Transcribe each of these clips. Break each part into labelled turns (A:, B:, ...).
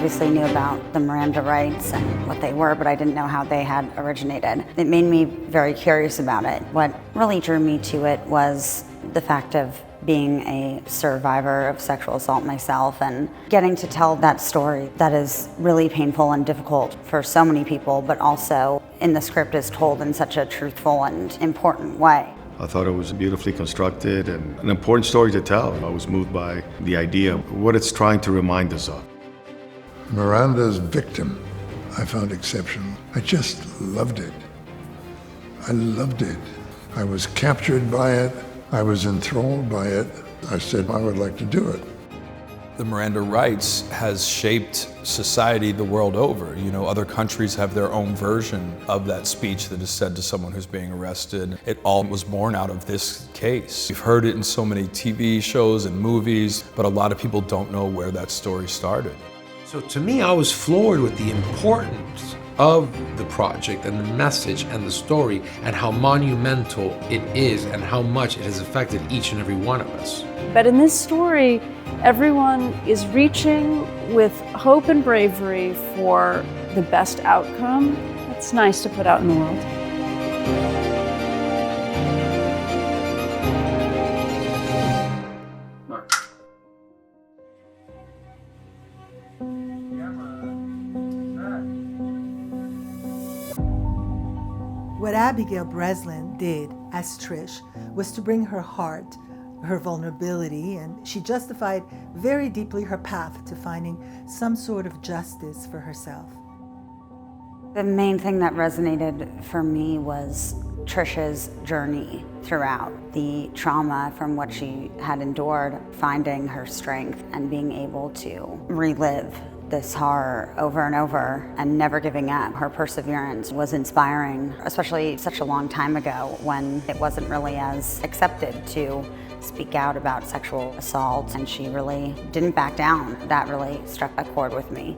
A: obviously knew about the Miranda rights and what they were, but I didn't know how they had originated. It made me very curious about it. What really drew me to it was the fact of being a survivor of sexual assault myself and getting to tell that story that is really painful and difficult for so many people, but also in the script is told in such a truthful and important way.
B: I thought it was beautifully constructed and an important story to tell. I was moved by the idea of what it's trying to remind us of.
C: Miranda's victim, I found exceptional. I just loved it. I loved it. I was captured by it. I was enthralled by it. I said I would like to do it.
D: The Miranda rights has shaped society the world over. You know, other countries have their own version of that speech that is said to someone who's being arrested. It all was born out of this case. We've heard it in so many TV shows and movies, but a lot of people don't know where that story started.
E: So to me, I was floored with the importance of the project and the message and the story and how monumental it is and how much it has affected each and every one of us.
F: But in this story, everyone is reaching with hope and bravery for the best outcome. That's nice to put out in the world.
G: What Abigail Breslin did as Trish was to bring her heart, her vulnerability, and she justified very deeply her path to finding some sort of justice for herself.
A: The main thing that resonated for me was Trish's journey throughout, the trauma from what she had endured, finding her strength and being able to relive this horror over and over and never giving up. Her perseverance was inspiring, especially such a long time ago when it wasn't really as accepted to speak out about sexual assault, and she really didn't back down. That really struck a chord with me.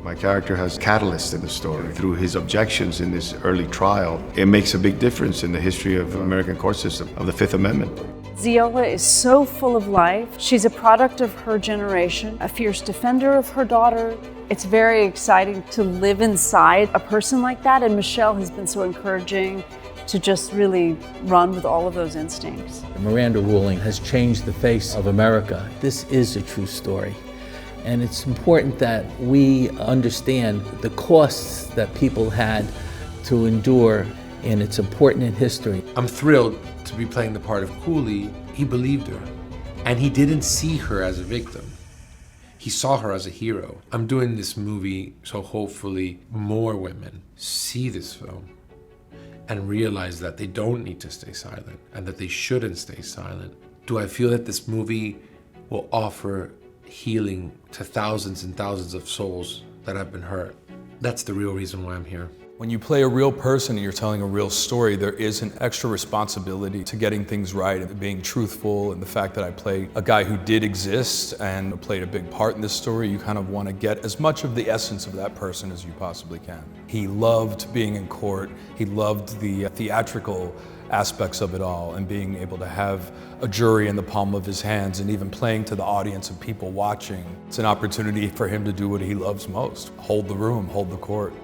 B: My character has catalyst in the story. Through his objections in this early trial, it makes a big difference in the history of the American court system, of the Fifth Amendment.
F: Ziola is so full of life. She's a product of her generation, a fierce defender of her daughter. It's very exciting to live inside a person like that, and Michelle has been so encouraging to just really run with all of those instincts.
H: The Miranda ruling has changed the face of America. This is a true story. And it's important that we understand the costs that people had to endure, and it's important in history.
E: I'm thrilled to be playing the part of Cooley. He believed her, and he didn't see her as a victim. He saw her as a hero. I'm doing this movie so hopefully more women see this film and realize that they don't need to stay silent and that they shouldn't stay silent. Do I feel that this movie will offer healing to thousands and thousands of souls that have been hurt? That's the real reason why I'm here.
D: When you play a real person and you're telling a real story, there is an extra responsibility to getting things right and being truthful, and the fact that I play a guy who did exist and played a big part in this story, you kind of want to get as much of the essence of that person as you possibly can. He loved being in court. He loved the theatrical aspects of it all, and being able to have a jury in the palm of his hands and even playing to the audience of people watching. It's an opportunity for him to do what he loves most: hold the room, hold the court.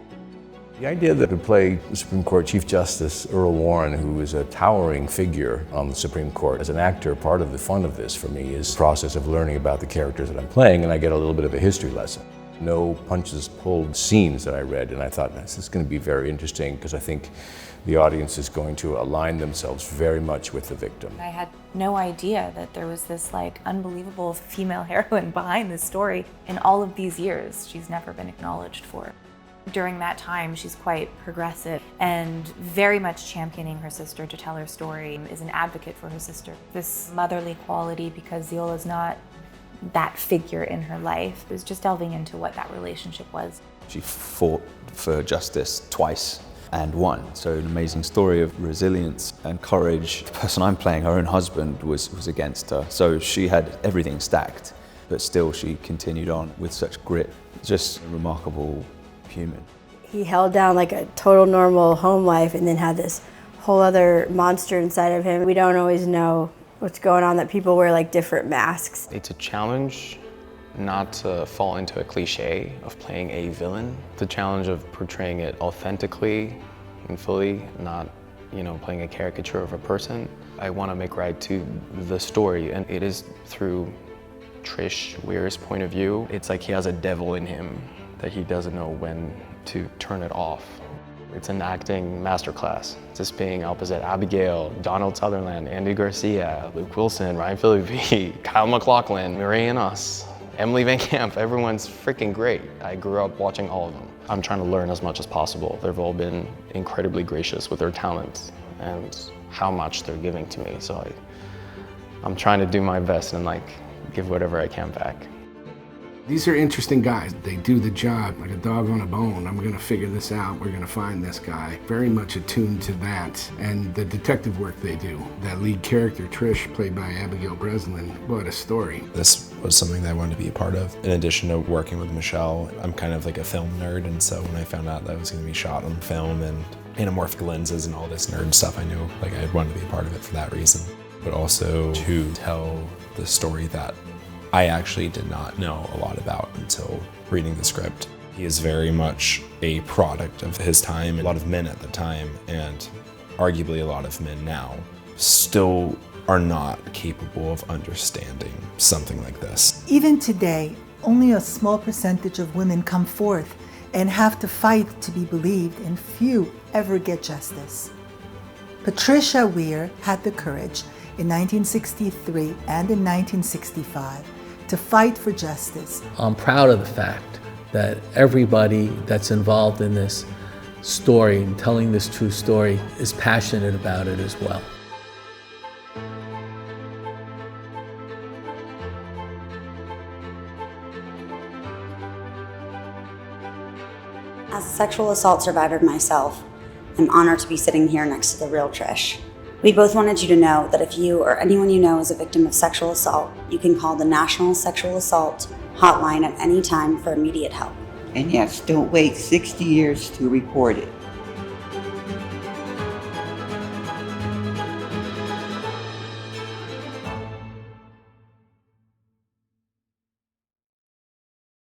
I: The idea that to play the Supreme Court Chief Justice Earl Warren, who is a towering figure on the Supreme Court, as an actor, part of the fun of this for me is the process of learning about the characters that I'm playing, and I get a little bit of a history lesson. No punches pulled scenes that I read, and I thought this is going to be very interesting because I think the audience is going to align themselves very much with the victim.
J: I had no idea that there was this unbelievable female heroine behind this story. In all of these years, she's never been acknowledged for it. During that time, she's quite progressive and very much championing her sister to tell her story, is an advocate for her sister. This motherly quality, because Ziola's not that figure in her life, is just delving into what that relationship was.
K: She fought for justice twice and won. So an amazing story of resilience and courage. The person I'm playing, her own husband, was against her. So she had everything stacked, but still she continued on with such grit. Just a remarkable human.
L: He held down like a total normal home life and then had this whole other monster inside of him. We don't always know what's going on, that people wear like different masks.
M: It's a challenge not to fall into a cliche of playing a villain. The challenge of portraying it authentically and fully, not, playing a caricature of a person. I want to make right to the story, and it is through Trish Weir's point of view. It's like he has a devil in him that he doesn't know when to turn it off. It's an acting masterclass. Just being opposite Abigail, Donald Sutherland, Andy Garcia, Luke Wilson, Ryan Phillippe, Kyle MacLachlan, Marie and Us, Emily Van Camp, everyone's freaking great. I grew up watching all of them. I'm trying to learn as much as possible. They've all been incredibly gracious with their talents and how much they're giving to me. So I'm trying to do my best and give whatever I can back.
N: These are interesting guys. They do the job like a dog on a bone. I'm gonna figure this out. We're gonna find this guy. Very much attuned to that and the detective work they do. That lead character, Trish, played by Abigail Breslin, what a story.
O: This was something that I wanted to be a part of. In addition to working with Michelle, I'm kind of like a film nerd, and so when I found out that it was gonna be shot on film and anamorphic lenses and all this nerd stuff, I knew I wanted to be a part of it for that reason. But also to tell the story that I actually did not know a lot about until reading the script. He is very much a product of his time. A lot of men at the time, and arguably a lot of men now, still are not capable of understanding something like this.
G: Even today, only a small percentage of women come forth and have to fight to be believed, and few ever get justice. Patricia Weir had the courage in 1963 and in 1965 to fight for justice.
H: I'm proud of the fact that everybody that's involved in this story and telling this true story is passionate about it as well.
A: As a sexual assault survivor myself, I'm honored to be sitting here next to the real Trish. We both wanted you to know that if you or anyone you know is a victim of sexual assault, you can call the National Sexual Assault Hotline at any time for immediate help.
P: And yes, don't wait 60 years to report it.